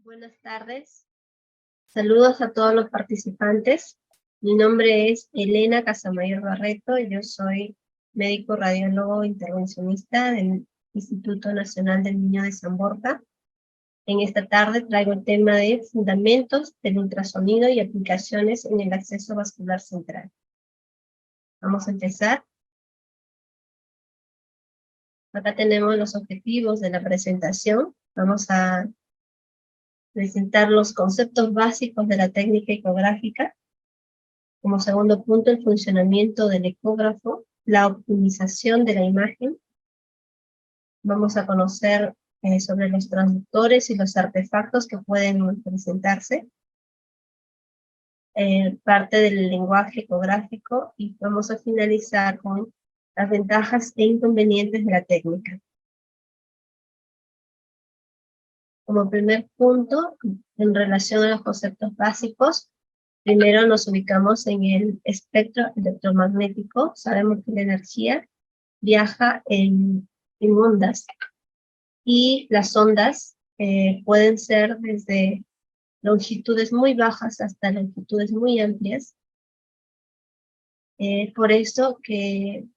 Buenas tardes. Saludos a todos los participantes. Mi nombre es Elena Casamayor Barreto. Yo soy médico radiólogo intervencionista del Instituto Nacional del Niño de San Borja. En esta tarde traigo el tema de fundamentos del ultrasonido y aplicaciones en el acceso vascular central. Vamos a empezar. Acá tenemos los objetivos de la presentación. Vamos a presentar los conceptos básicos de la técnica ecográfica. Como segundo punto, el funcionamiento del ecógrafo, la optimización de la imagen. Vamos a conocer sobre los transductores y los artefactos que pueden presentarse. Parte del lenguaje ecográfico, y vamos a finalizar con las ventajas e inconvenientes de la técnica. Como primer punto, en relación a los conceptos básicos, primero nos ubicamos en el espectro electromagnético. Sabemos que la energía viaja en ondas, y las ondas pueden ser desde longitudes muy bajas hasta longitudes muy amplias. Por eso que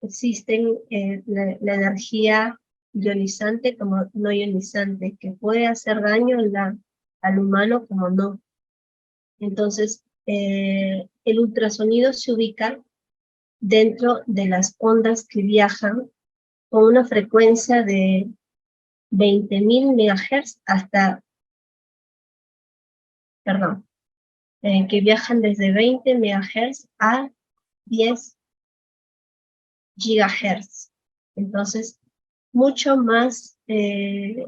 existen la energía ionizante como no ionizante, que puede hacer daño al humano como no. Entonces, el ultrasonido se ubica dentro de las ondas que viajan con una frecuencia de 20.000 MHz hasta, que viajan desde 20 MHz a 10 GHz. Entonces, mucho más, tiene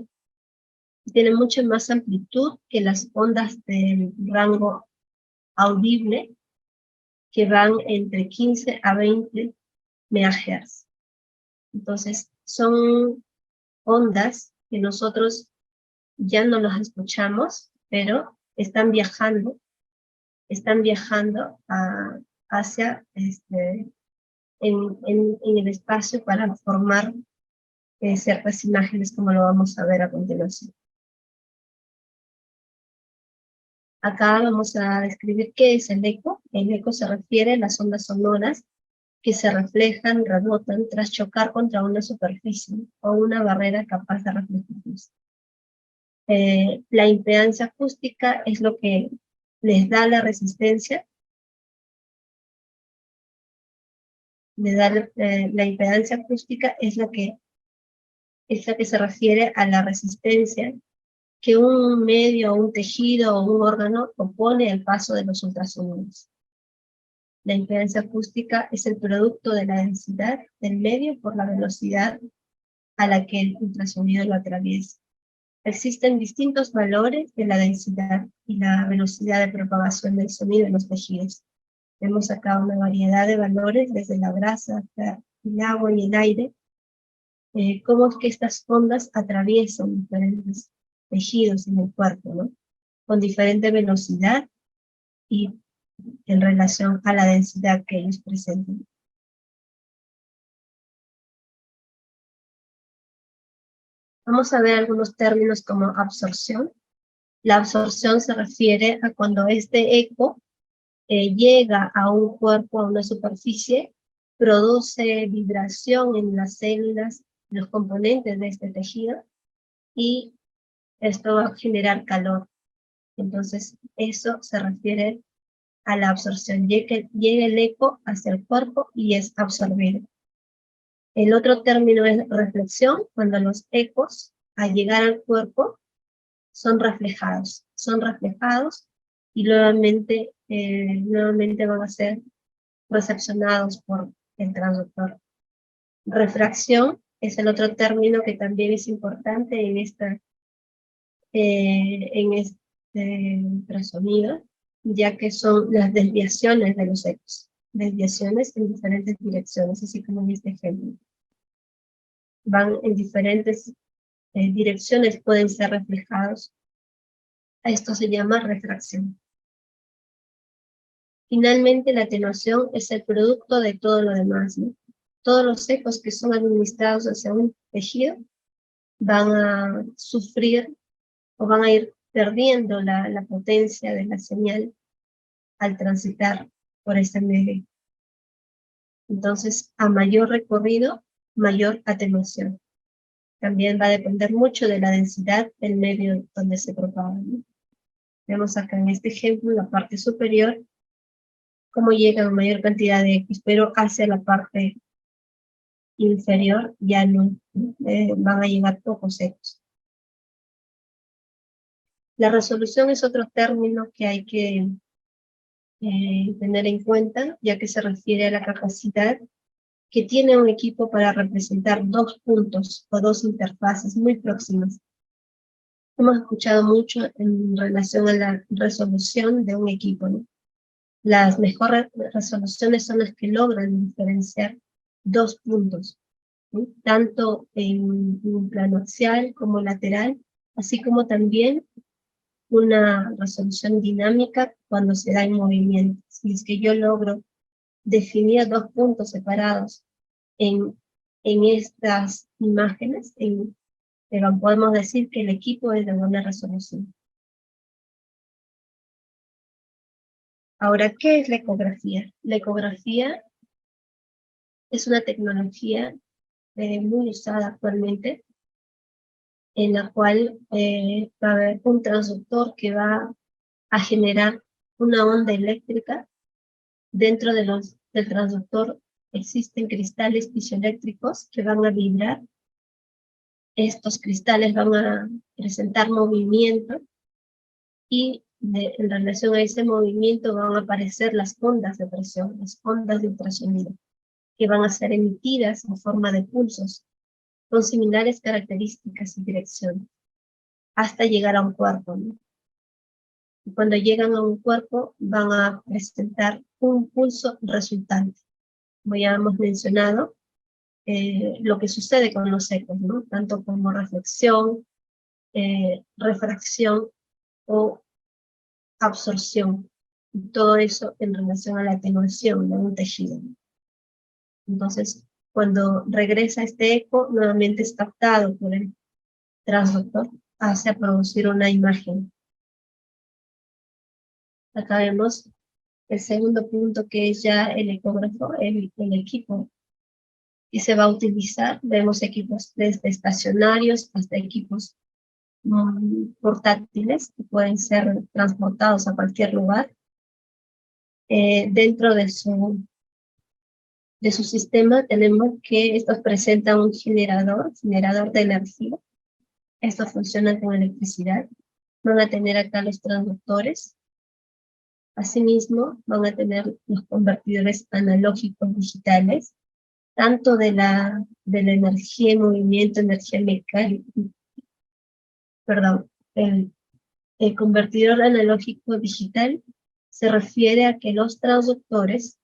mucha más amplitud que las ondas del rango audible, que van entre 15 a 20 MHz. Entonces, son ondas que nosotros ya no los escuchamos, pero están viajando hacia en el espacio para formar ciertas imágenes, como lo vamos a ver a continuación. Acá vamos a describir qué es el eco. El eco se refiere a las ondas sonoras que se reflejan, rebotan tras chocar contra una superficie o una barrera capaz de reflejarlos. La impedancia acústica es lo que les da la resistencia. La impedancia acústica es la que se refiere a la resistencia que un medio, un tejido o un órgano opone al paso de los ultrasonidos. La impedancia acústica es el producto de la densidad del medio por la velocidad a la que el ultrasonido lo atraviesa. Existen distintos valores de la densidad y la velocidad de propagación del sonido en los tejidos. Vemos acá una variedad de valores, desde la grasa hasta el agua y el aire. Cómo es que estas ondas atraviesan diferentes tejidos en el cuerpo, ¿no? Con diferente velocidad y en relación a la densidad que ellos presentan. Vamos a ver algunos términos como absorción. La absorción se refiere a cuando este eco llega a un cuerpo, a una superficie, produce vibración en las células, los componentes de este tejido, y esto va a generar calor. Entonces, eso se refiere a la absorción. Llega el eco hacia el cuerpo y es absorbido. El otro término es reflexión, cuando los ecos, al llegar al cuerpo, son reflejados y nuevamente van a ser recepcionados por el transductor. Refracción es el otro término que también es importante en este ultrasonido, ya que son las desviaciones de los ecos, desviaciones en diferentes direcciones, así como en este ejemplo. Van en diferentes direcciones, pueden ser reflejados. Esto se llama refracción. Finalmente, la atenuación es el producto de todo lo demás, ¿no? Todos los ecos que son administrados hacia un tejido van a sufrir o van a ir perdiendo la potencia de la señal al transitar por ese medio. Entonces, a mayor recorrido, mayor atenuación. También va a depender mucho de la densidad del medio donde se propaga, ¿no? Vemos acá en este ejemplo, la parte superior, cómo llega a mayor cantidad de X, pero hacia la parte inferior ya no van a llegar pocos X. La resolución es otro término que hay que tener en cuenta, ya que se refiere a la capacidad que tiene un equipo para representar dos puntos o dos interfaces muy próximas. Hemos escuchado mucho en relación a la resolución de un equipo, ¿no? Las mejores resoluciones son las que logran diferenciar dos puntos, ¿sí? Tanto en un plano axial como lateral, así como también una resolución dinámica cuando se da en movimiento. Si es que yo logro definir dos puntos separados en estas imágenes, pero podemos decir que el equipo es de buena resolución. Ahora, ¿qué es la ecografía? La ecografía es una tecnología muy usada actualmente, en la cual va a haber un transductor que va a generar una onda eléctrica. Dentro del transductor existen cristales piezoeléctricos que van a vibrar. Estos cristales van a presentar movimiento y en relación a ese movimiento van a aparecer las ondas de presión, las ondas de ultrasonido, que van a ser emitidas en forma de pulsos con similares características y dirección, hasta llegar a un cuerpo, ¿no? Y cuando llegan a un cuerpo van a presentar un pulso resultante. Como ya hemos mencionado, lo que sucede con los ecos, ¿no? Tanto como reflexión, refracción o absorción. Y todo eso en relación a la atenuación de un tejido. Entonces, cuando regresa este eco, nuevamente es captado por el transductor hacia producir una imagen. Acá vemos el segundo punto, que es ya el ecógrafo, el equipo que se va a utilizar. Vemos equipos desde estacionarios hasta equipos portátiles que pueden ser transportados a cualquier lugar. Dentro de su sistema tenemos que estos presentan un generador de energía. Estos funcionan con electricidad. Van a tener acá los transductores. Asimismo, van a tener los convertidores analógicos digitales, tanto de la energía en movimiento, energía mecánica, perdón, el convertidor analógico digital se refiere a que los transductores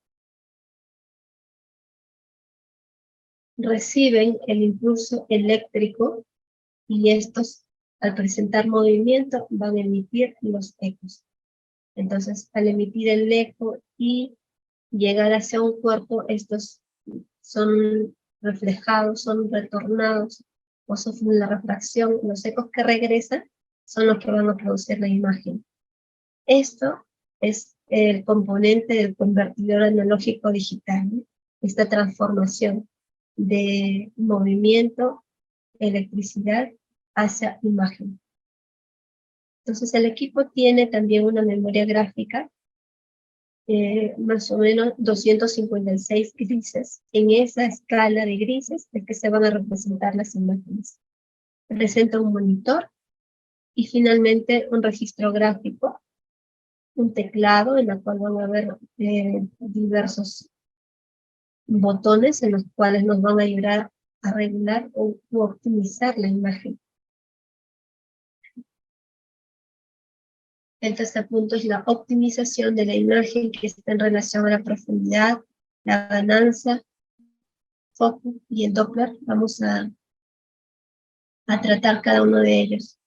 reciben el impulso eléctrico y estos, al presentar movimiento, van a emitir los ecos. Entonces, al emitir el eco y llegar hacia un cuerpo, estos son reflejados, son retornados, o sufren la refracción. Los ecos que regresan son los que van a producir la imagen. Esto es el componente del convertidor analógico digital, ¿no? Esta transformación de movimiento, electricidad hacia imagen. Entonces el equipo tiene también una memoria gráfica, más o menos 256 grises. En esa escala de grises es que se van a representar las imágenes. Presenta un monitor y finalmente un registro gráfico, un teclado en el cual van a haber diversos botones en los cuales nos van a ayudar a regular u optimizar la imagen. El tercer punto es la optimización de la imagen, que está en relación a la profundidad, la ganancia, foco y el Doppler. Vamos a tratar cada uno de ellos.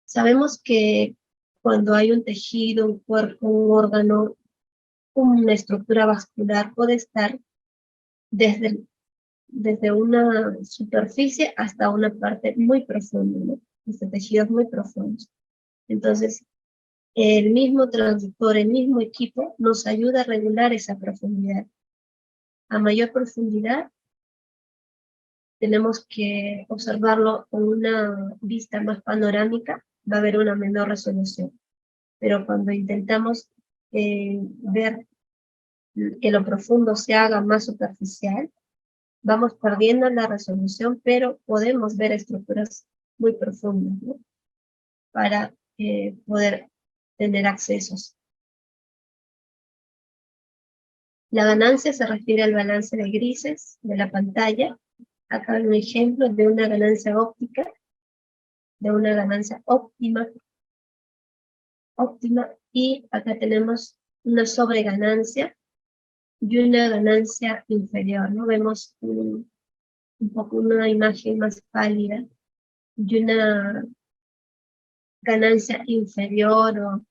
Sabemos que cuando hay un tejido, un cuerpo, un órgano, una estructura vascular, puede estar desde una superficie hasta una parte muy profunda, ¿no? tejidos muy profundos. Entonces, el mismo transductor, el mismo equipo, nos ayuda a regular esa profundidad. A mayor profundidad, tenemos que observarlo con una vista más panorámica, va a haber una menor resolución. Pero cuando intentamos ver que lo profundo se haga más superficial, vamos perdiendo la resolución, pero podemos ver estructuras muy profundas, ¿no? Para poder tener accesos. La ganancia se refiere al balance de grises de la pantalla. Acá hay un ejemplo de una ganancia óptica, de una ganancia óptima, y acá tenemos una sobreganancia y una ganancia inferior, ¿no? Vemos un poco una imagen más pálida y una ganancia inferior, o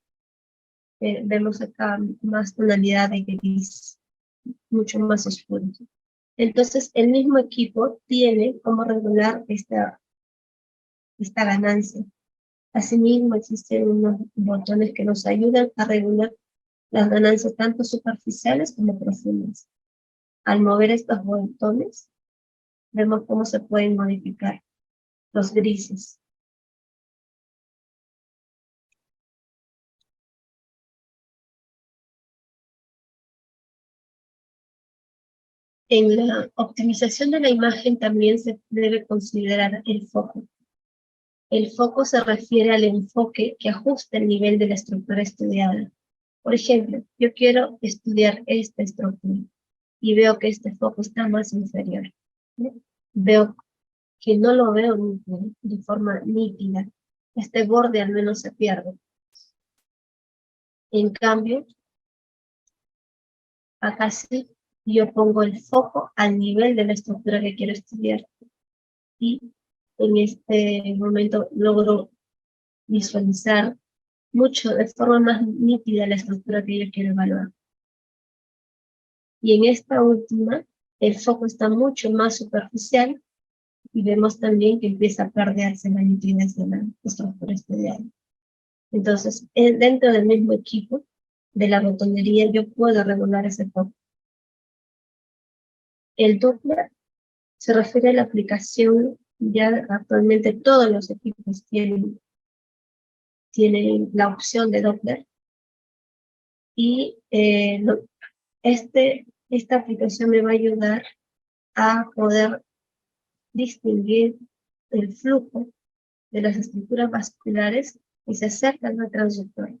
vemos acá más tonalidad de gris, mucho más oscuro. Entonces, el mismo equipo tiene cómo regular esta ganancia. Asimismo, existen unos botones que nos ayudan a regular las ganancias tanto superficiales como profundas. Al mover estos botones, vemos cómo se pueden modificar los grises. En la optimización de la imagen también se debe considerar el foco. El foco se refiere al enfoque que ajusta el nivel de la estructura estudiada. Por ejemplo, yo quiero estudiar esta estructura y veo que este foco está más inferior, ¿no? Veo que no lo veo de forma nítida. Este borde al menos se pierde. En cambio, acá sí, yo pongo el foco al nivel de la estructura que quiero estudiar. Y en este momento logro visualizar mucho, de forma más nítida, la estructura que yo quiero evaluar. Y en esta última, el foco está mucho más superficial y vemos también que empieza a perderse la nitidez de la estructura estudiada. Entonces, dentro del mismo equipo de la botonería, yo puedo regular ese foco. El Doppler se refiere a la aplicación, ya actualmente todos los equipos tienen la opción de Doppler, y esta aplicación me va a ayudar a poder distinguir el flujo de las estructuras vasculares que se acercan al transductor.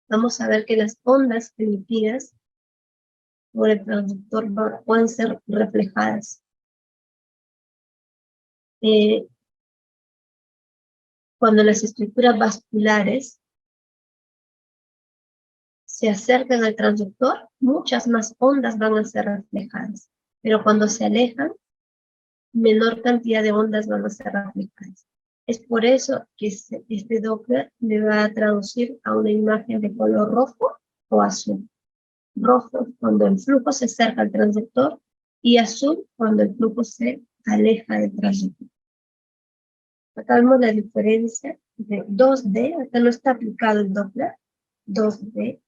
Vamos a ver que las ondas emitidas por el transductor pueden ser reflejadas. Cuando las estructuras vasculares se acercan al transductor, muchas más ondas van a ser reflejadas, pero cuando se alejan, menor cantidad de ondas van a ser reflejadas. Es por eso que este Doppler me va a traducir a una imagen de color rojo o azul. Rojo cuando el flujo se acerca al transductor y azul cuando el flujo se aleja del transductor. Acá vemos la diferencia de 2D, acá no está aplicado el Doppler, 2D.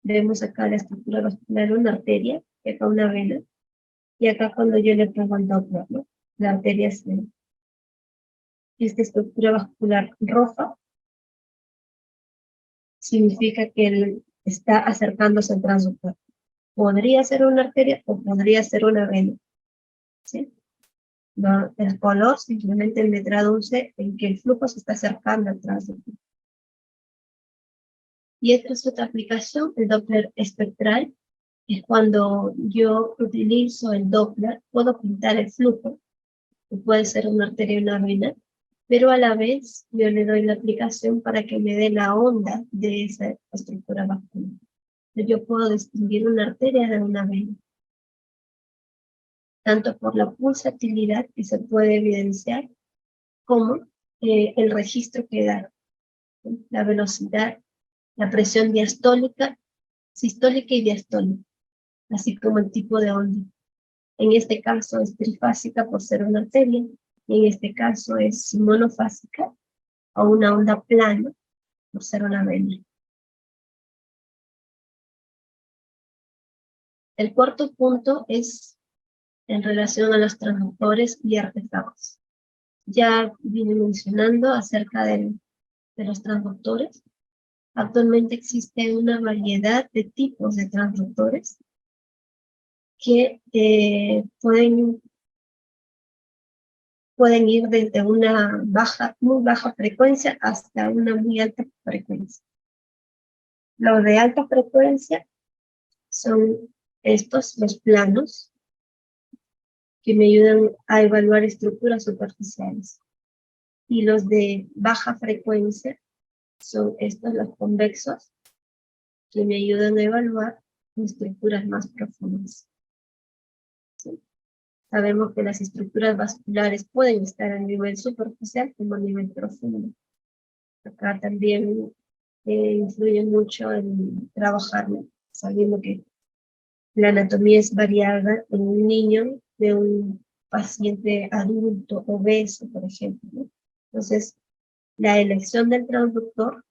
Vemos acá la estructura vascular, una arteria, y acá una vena, y acá cuando yo le pongo el Doppler, ¿no? La arteria es esta estructura vascular roja, significa que él está acercándose al transductor. Podría ser una arteria o podría ser una vena, ¿sí? El color simplemente me traduce en que el flujo se está acercando al transductor. Y esta es otra aplicación, el Doppler espectral. Es cuando yo utilizo el Doppler, puedo pintar el flujo, que puede ser una arteria o una vena, pero a la vez yo le doy la aplicación para que me dé la onda de esa estructura vascular. Yo puedo distinguir una arteria de una vena, tanto por la pulsatilidad que se puede evidenciar, como el registro que da, la velocidad, la presión diastólica, sistólica y diastólica, así como el tipo de onda. En este caso es trifásica por ser una arteria, y en este caso es monofásica o una onda plana por ser una vena. El cuarto punto es en relación a los transductores y artefactos. Ya vine mencionando acerca de los transductores. Actualmente existe una variedad de tipos de transductores que pueden ir desde una muy baja frecuencia hasta una muy alta frecuencia. Los de alta frecuencia son estos, los planos, que me ayudan a evaluar estructuras superficiales. Y los de baja frecuencia son estos, los convexos, que me ayudan a evaluar estructuras más profundas. ¿Sí? Sabemos que las estructuras vasculares pueden estar a nivel superficial como a nivel profundo. Acá también influye mucho en trabajar, ¿no? Sabiendo que la anatomía es variada en un niño de un paciente adulto obeso, por ejemplo, ¿no? Entonces, la elección del transductor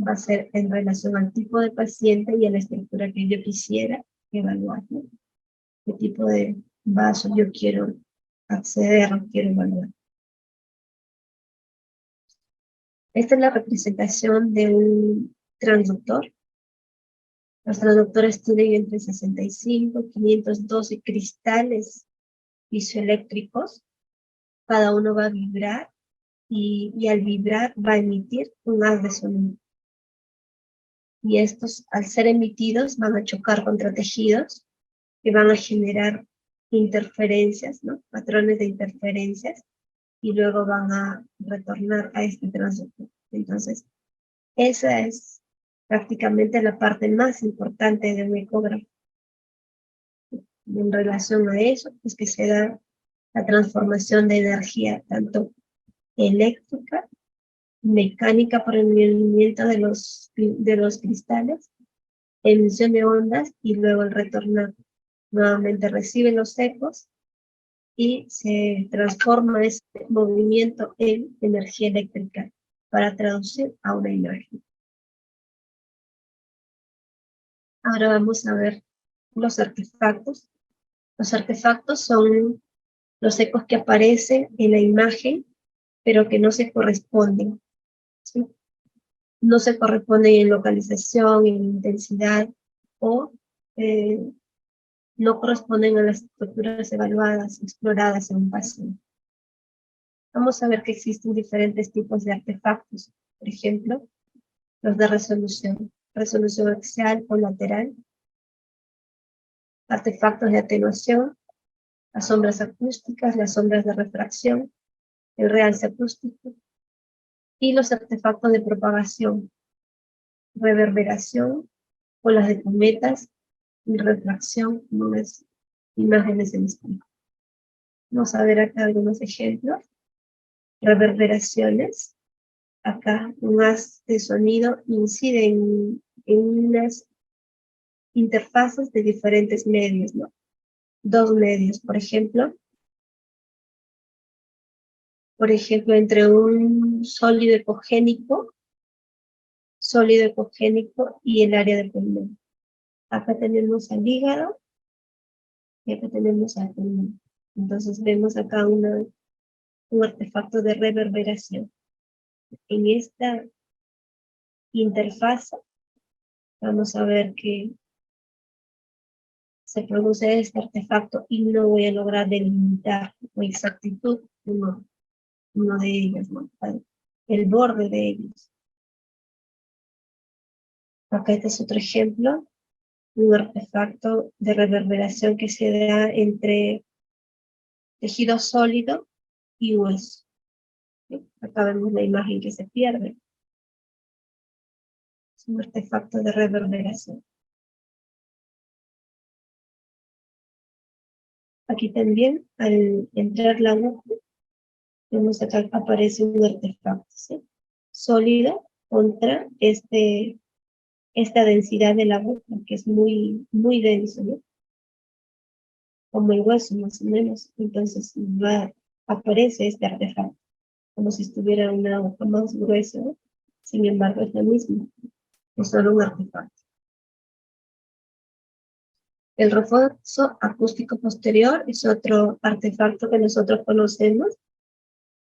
va a ser en relación al tipo de paciente y a la estructura que yo quisiera evaluar, ¿no? ¿Qué tipo de vaso yo quiero acceder o quiero evaluar? Esta es la representación de un transductor. Los transductores tienen entre 65 y 512 cristales piezoeléctricos. Cada uno va a vibrar y al vibrar va a emitir un haz de sonido. Y estos, al ser emitidos, van a chocar contra tejidos que van a generar interferencias, ¿no? Patrones de interferencias, y luego van a retornar a este transductor. Entonces, esa es prácticamente la parte más importante de un ecógrafo. En relación a eso, es que se da la transformación de energía, tanto eléctrica, mecánica por el movimiento de los cristales, emisión de ondas y luego el retornar. Nuevamente reciben los ecos y se transforma este movimiento en energía eléctrica para traducir a una imagen. Ahora vamos a ver los artefactos. Los artefactos son los ecos que aparecen en la imagen, pero que no se corresponden, ¿sí? No se corresponden en localización, en intensidad, o no corresponden a las estructuras evaluadas, exploradas en un paciente. Vamos a ver que existen diferentes tipos de artefactos. Por ejemplo, los de resolución axial o lateral, artefactos de atenuación, las sombras acústicas, las sombras de refracción, el realce acústico, y los artefactos de propagación, reverberación, o las de cometas y refracción, como las imágenes en espejo. Vamos a ver acá algunos ejemplos. Reverberaciones. Acá un haz de sonido incide en unas interfaces de diferentes medios, ¿no? Dos medios, por ejemplo, entre un sólido ecogénico y el área de pulmón. Acá tenemos al hígado y acá tenemos al pulmón. Entonces vemos acá un artefacto de reverberación. En esta interfaz vamos a ver que se produce este artefacto y no voy a lograr delimitar con exactitud uno de ellos, ¿no? El borde de ellos. Acá este es otro ejemplo, un artefacto de reverberación que se da entre tejido sólido y hueso. ¿Sí? Acá vemos la imagen que se pierde. Es un artefacto de reverberación. Aquí también, al entrar la aguja, vemos acá aparece un artefacto, ¿sí? Sólido contra esta densidad de la aguja, que es muy, muy denso, ¿no? Como el hueso, más o menos. Entonces va aparece este artefacto, como si estuviera una hoja más gruesa, ¿no? Sin embargo es la misma, es solo un artefacto. El refuerzo acústico posterior es otro artefacto que nosotros conocemos,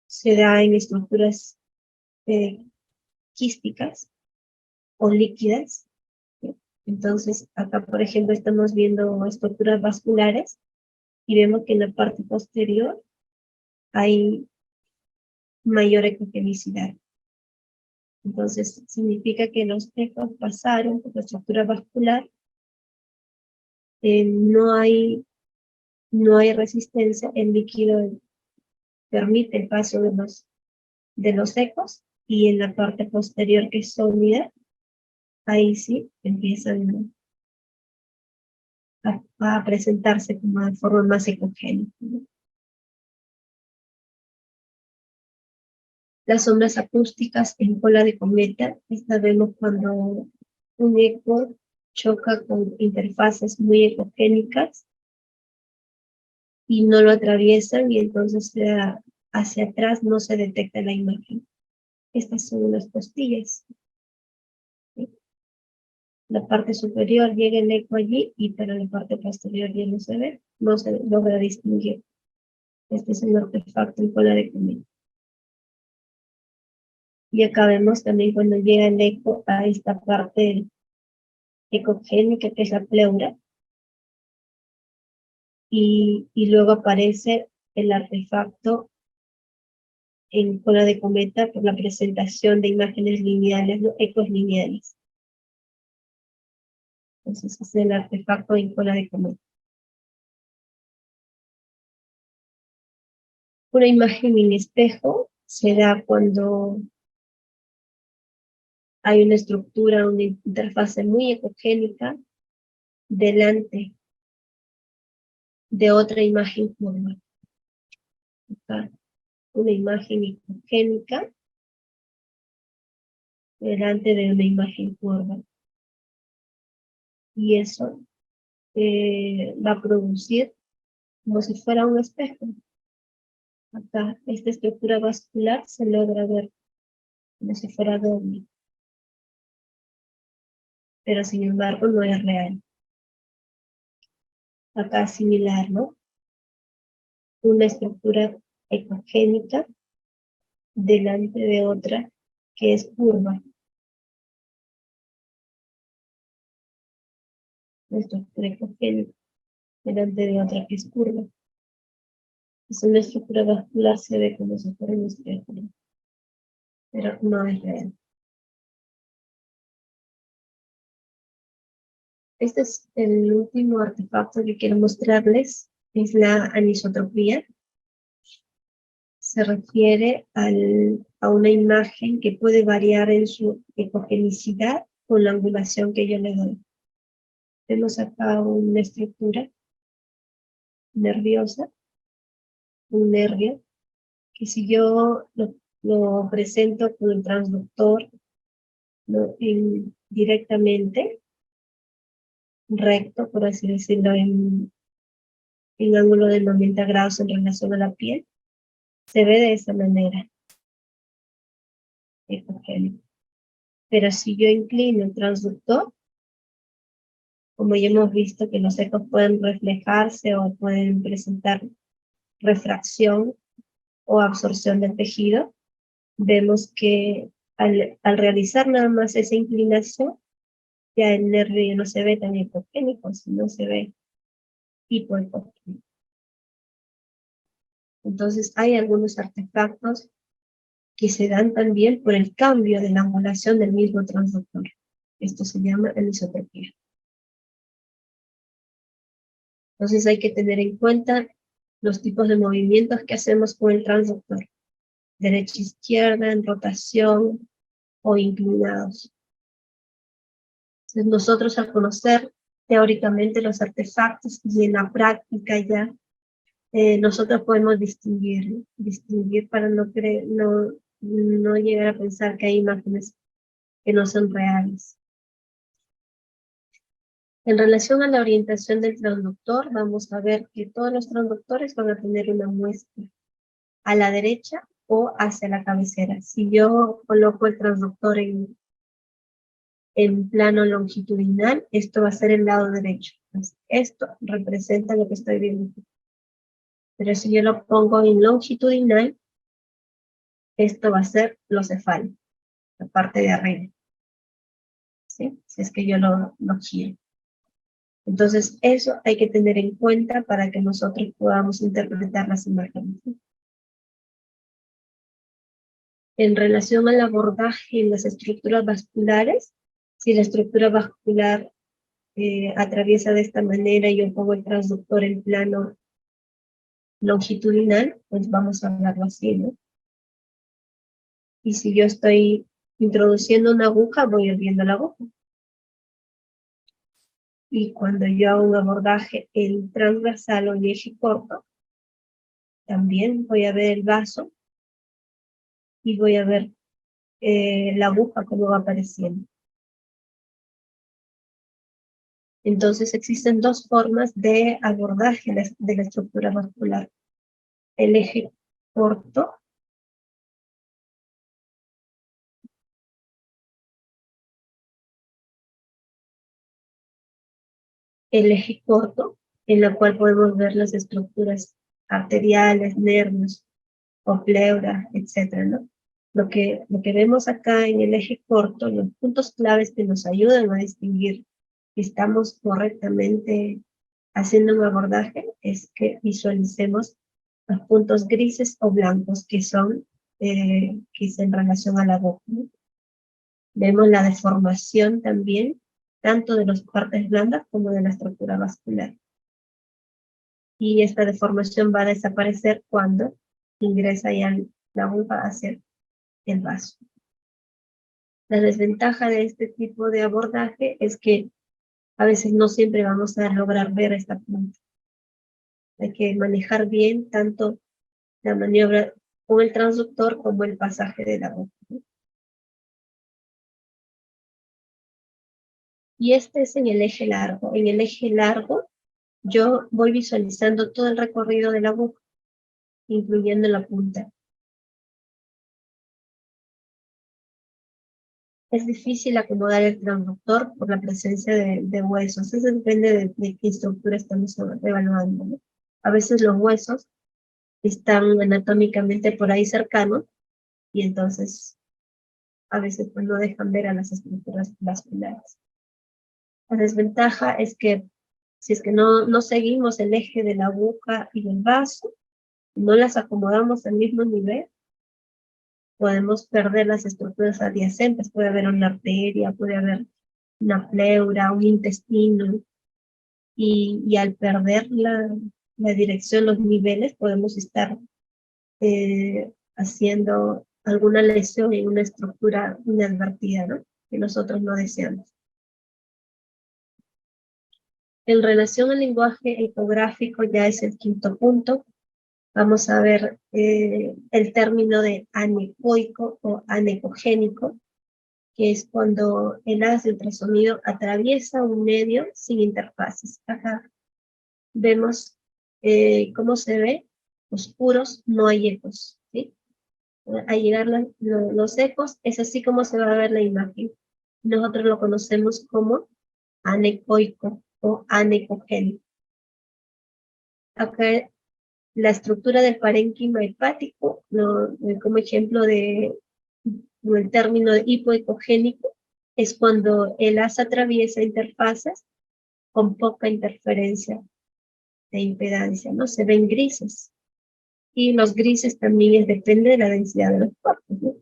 se da en estructuras quísticas o líquidas. Entonces, acá, por ejemplo, estamos viendo estructuras vasculares y vemos que en la parte posterior hay mayor ecogenicidad. Entonces, significa que los ecos pasaron por la estructura vascular, no hay resistencia, el líquido permite el paso de los ecos, y en la parte posterior, que es sólida, ahí sí empiezan a presentarse como de forma más ecogénica, ¿no? Las ondas acústicas en cola de cometa, esta vemos cuando un eco choca con interfaces muy ecogénicas y no lo atraviesan, y entonces hacia atrás no se detecta la imagen. Estas son unas costillas, ¿sí? La parte superior llega el eco allí, pero la parte posterior ya no se ve, no se logra distinguir. Este es un artefacto en cola de cometa. Y acá vemos también cuando llega el eco a esta parte ecogénica, que es la pleura, y luego aparece el artefacto en cola de cometa por la presentación de imágenes lineales, ¿no? Ecos lineales. Entonces es el artefacto en cola de cometa. Una imagen en espejo se da cuando hay una estructura, una interfase muy ecogénica delante de otra imagen curva. Acá, una imagen ecogénica delante de una imagen curva. Y eso va a producir como si fuera un espejo. Acá, esta estructura vascular se logra ver como si fuera doble, pero sin embargo no es real. Acá similar, ¿no? Una estructura ecogénica delante de otra que es curva. Una estructura ecogénica delante de otra que es curva. Es una estructura vascular, se ve como si fuera un espejo, ¿no? Pero no es real. Este es el último artefacto que quiero mostrarles, es la anisotropía. Se refiere a una imagen que puede variar en su ecogenicidad con la angulación que yo le doy. Vemos acá una estructura nerviosa, un nervio, que si yo lo presento con el transductor, ¿no? Directamente, recto, por así decirlo, en ángulo de 90 grados en relación a la piel, se ve de esa manera, ecogénico. Pero si yo inclino el transductor, como ya hemos visto que los ecos pueden reflejarse o pueden presentar refracción o absorción del tejido, vemos que al realizar nada más esa inclinación, ya el nervio ya no se ve tan hipogénico, sino se ve hipoecogénico. Entonces hay algunos artefactos que se dan también por el cambio de la angulación del mismo transductor. Esto se llama anisotropía. Entonces hay que tener en cuenta los tipos de movimientos que hacemos con el transductor. Derecha, izquierda, en rotación o inclinados. Entonces nosotros, al conocer teóricamente los artefactos y en la práctica ya, nosotros podemos distinguir para no llegar a pensar que hay imágenes que no son reales. En relación a la orientación del transductor, vamos a ver que todos los transductores van a tener una muestra a la derecha o hacia la cabecera. Si yo coloco el transductor en plano longitudinal, esto va a ser el lado derecho. Entonces, esto representa lo que estoy viendo. Pero si yo lo pongo en longitudinal, esto va a ser lo cefálico, la parte de arriba. ¿Sí? Si es que yo lo giro. Entonces, eso hay que tener en cuenta para que nosotros podamos interpretar las imágenes. En relación al abordaje en las estructuras vasculares, si la estructura vascular atraviesa de esta manera y yo pongo el transductor en plano longitudinal, pues vamos a hablarlo así, ¿no? Y si yo estoy introduciendo una aguja, voy a ir viendo la aguja. Y cuando yo hago un abordaje en transversal o en eje corto, también voy a ver el vaso y voy a ver la aguja cómo va apareciendo. Entonces existen dos formas de abordaje de la estructura vascular. El eje corto, en la cual podemos ver las estructuras arteriales, nervios, o pleura, etcétera, ¿no? Lo que vemos acá en el eje corto, los puntos claves que nos ayudan a distinguir si estamos correctamente haciendo un abordaje es que visualicemos los puntos grises o blancos que son que es en relación a la boca, ¿no? Vemos la deformación también, tanto de las partes blandas como de la estructura vascular. Y esta deformación va a desaparecer cuando ingresa ya la aguja hacia el vaso. La desventaja de este tipo de abordaje es que a veces no siempre vamos a lograr ver esta punta. Hay que manejar bien tanto la maniobra con el transductor como el pasaje de la boca. Y este es en el eje largo. En el eje largo yo voy visualizando todo el recorrido de la boca, incluyendo la punta. Es difícil acomodar el transductor por la presencia de huesos. Eso depende de qué estructura estamos evaluando, ¿no? A veces los huesos están anatómicamente por ahí cercanos y entonces a veces pues no dejan ver a las estructuras vasculares. La desventaja es que si es que no seguimos el eje de la aguja y del vaso, no las acomodamos al mismo nivel, podemos perder las estructuras adyacentes. Puede haber una arteria, puede haber una pleura, un intestino, y al perder la dirección, los niveles, podemos estar haciendo alguna lesión en una estructura inadvertida, ¿no? Que nosotros no deseamos. En relación al lenguaje ecográfico, ya es el quinto punto. Vamos a ver el término de anecoico o anecogénico, que es cuando el haz de ultrasonido atraviesa un medio sin interfaces. Acá vemos cómo se ve oscuros, no hay ecos, ¿sí? Al llegar los ecos, es así como se va a ver la imagen. Nosotros lo conocemos como anecoico o anecogénico. Acá la estructura del parénquima hepático, como ejemplo del término de hipoecogénico, es cuando el haz atraviesa interfaces con poca interferencia de impedancia, ¿no? Se ven grises. Y los grises también depende de la densidad de los cuerpos, ¿no?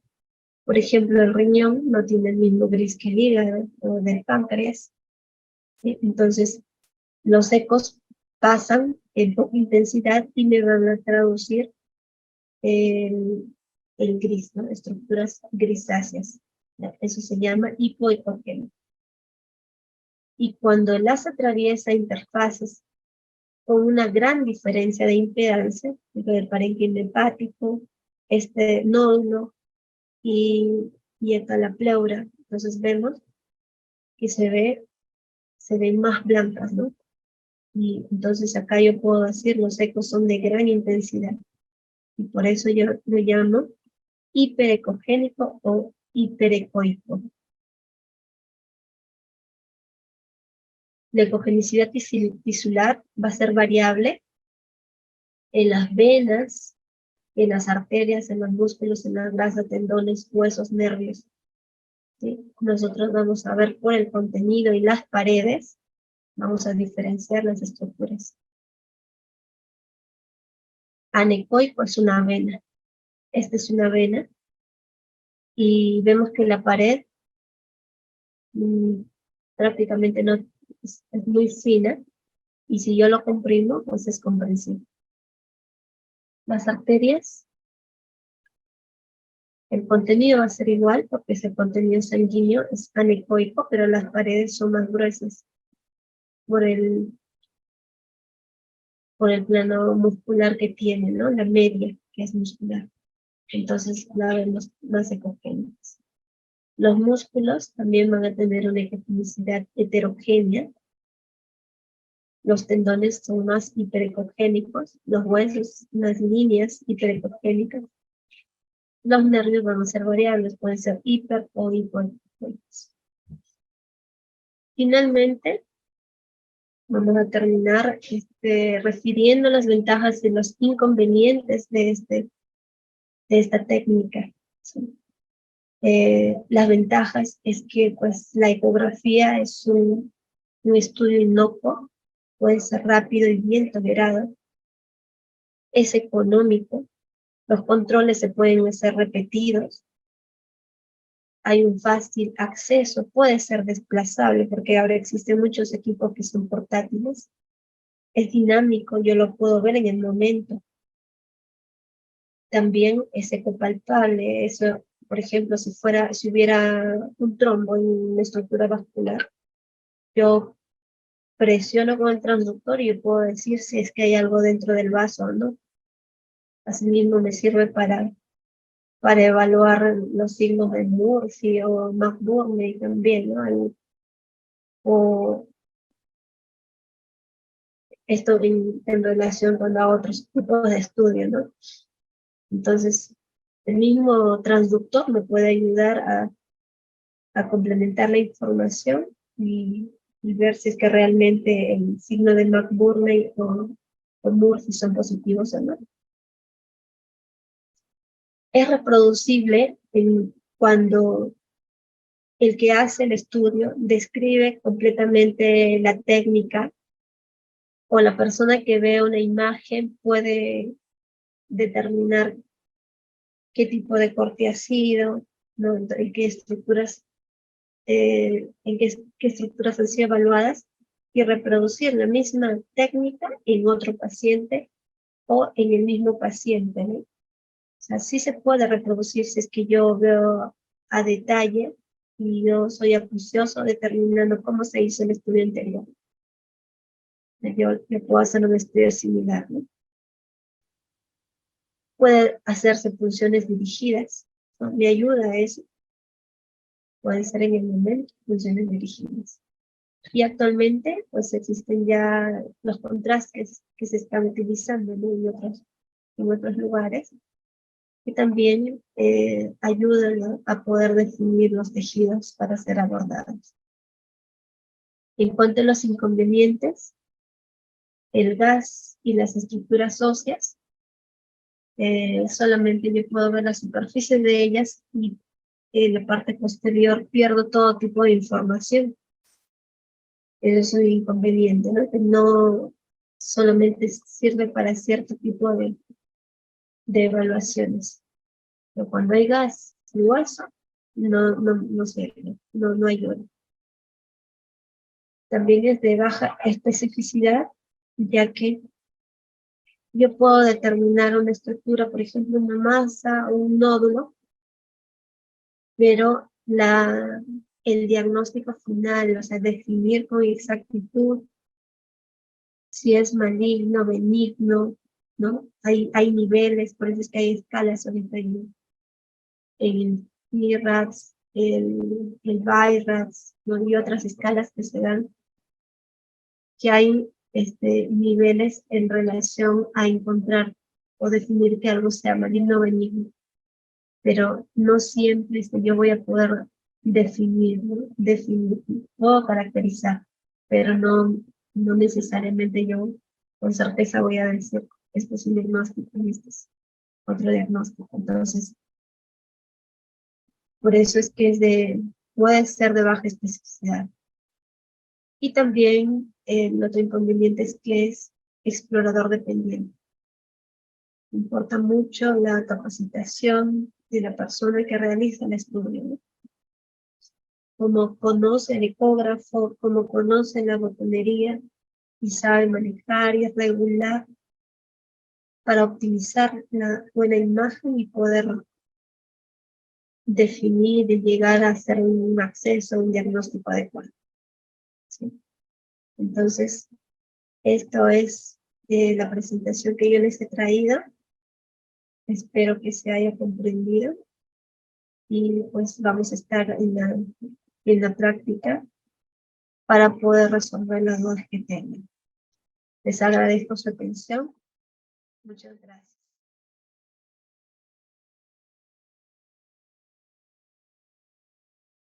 Por ejemplo, el riñón no tiene el mismo gris que el hígado o del páncreas, ¿sí? Entonces, los ecos pasan en poca intensidad y me van a traducir el gris, ¿no? Estructuras grisáceas. Eso se llama hipoecogénico. Y cuando el haz atraviesa interfaces con una gran diferencia de impedancia, el parénquima hepático, este nódulo y acá la pleura, entonces vemos que se ven más blancas, ¿no? Y entonces acá yo puedo decir los ecos son de gran intensidad. y por eso yo lo llamo hiperecogénico o hiperecoico. La ecogenicidad tisular va a ser variable en las venas, en las arterias, en los músculos, en la grasa, tendones, huesos, nervios. ¿Sí? Nosotros vamos a ver por el contenido y las paredes, vamos a diferenciar las estructuras. Anecoico es una vena. Esta es una vena y vemos que la pared prácticamente no es muy fina y si yo lo comprimo, pues es comprensible. Las arterias, el contenido va a ser igual porque ese contenido sanguíneo es anecoico, pero las paredes son más gruesas por el plano muscular que tiene, ¿no? La media, que es muscular. Entonces la vemos más ecogénicas. Los músculos también van a tener una ecogenicidad heterogénea. Los tendones son más hiperecogénicos, los huesos, las líneas hiperecogénicas. Los nervios van a ser variables, pueden ser hiper o hipoecogénicos. Finalmente, vamos a terminar refiriendo las ventajas y los inconvenientes de esta técnica. ¿Sí? Las ventajas es que pues, la ecografía es un estudio inocuo, puede ser rápido y bien tolerado, es económico, los controles se pueden hacer repetidos, hay un fácil acceso, puede ser desplazable porque ahora existen muchos equipos que son portátiles, es dinámico, yo lo puedo ver en el momento. También es ecopalpable, eso, por ejemplo, si hubiera un trombo en una estructura vascular, yo presiono con el transductor y yo puedo decir si es que hay algo dentro del vaso o no. Asimismo me sirve para evaluar los signos de Murphy o McBurney también, ¿no? O esto en relación con otros tipos de estudios, ¿no? Entonces, el mismo transductor me puede ayudar a complementar la información y ver si es que realmente el signo de McBurney o Murphy son positivos o no. Es reproducible cuando el que hace el estudio describe completamente la técnica o la persona que ve una imagen puede determinar qué tipo de corte ha sido, ¿no? En qué estructuras estructuras han sido evaluadas y reproducir la misma técnica en otro paciente o en el mismo paciente, ¿no? O sea, sí se puede reproducir si es que yo veo a detalle y yo soy acucioso determinando cómo se hizo el estudio anterior. Yo puedo hacer un estudio similar, ¿no? Puede hacerse funciones dirigidas, ¿no? Me ayuda a eso. Pueden ser en el momento funciones dirigidas. Y actualmente, pues existen ya los contrastes que se están utilizando, ¿no? en otros lugares, que también ayudan, ¿no? a poder definir los tejidos para ser abordados. En cuanto a los inconvenientes, el gas y las estructuras óseas, solamente yo puedo ver la superficie de ellas y en la parte posterior pierdo todo tipo de información. Eso es un inconveniente, ¿no? Que no solamente sirve para cierto tipo de evaluaciones. Pero cuando hay gas y hueso, no sirve, no ayuda. También es de baja especificidad, ya que yo puedo determinar una estructura, por ejemplo, una masa o un nódulo, pero el diagnóstico final, o sea, definir con exactitud si es maligno, benigno, ¿no? Hay niveles, por eso es que hay escalas ahorita en el IRADS, el BIRADS, ¿no? Y otras escalas que se dan, que hay niveles en relación a encontrar o definir que algo sea maligno o benigno, pero no siempre yo voy a poder definir, ¿no? Puedo caracterizar, pero no necesariamente yo con certeza voy a decir, este es un diagnóstico y este es otro diagnóstico. Entonces, por eso es que puede ser de baja especificidad. Y también el otro inconveniente es que es explorador dependiente. Importa mucho la capacitación de la persona que realiza el estudio, ¿no? Como conoce el ecógrafo, como conoce la botonería y sabe manejar y regular para optimizar la buena imagen y poder definir y llegar a hacer un acceso, un diagnóstico adecuado, ¿sí? Entonces, esto es la presentación que yo les he traído. Espero que se haya comprendido y pues vamos a estar en la práctica para poder resolver las dudas que tengan. Les agradezco su atención. Muchas gracias.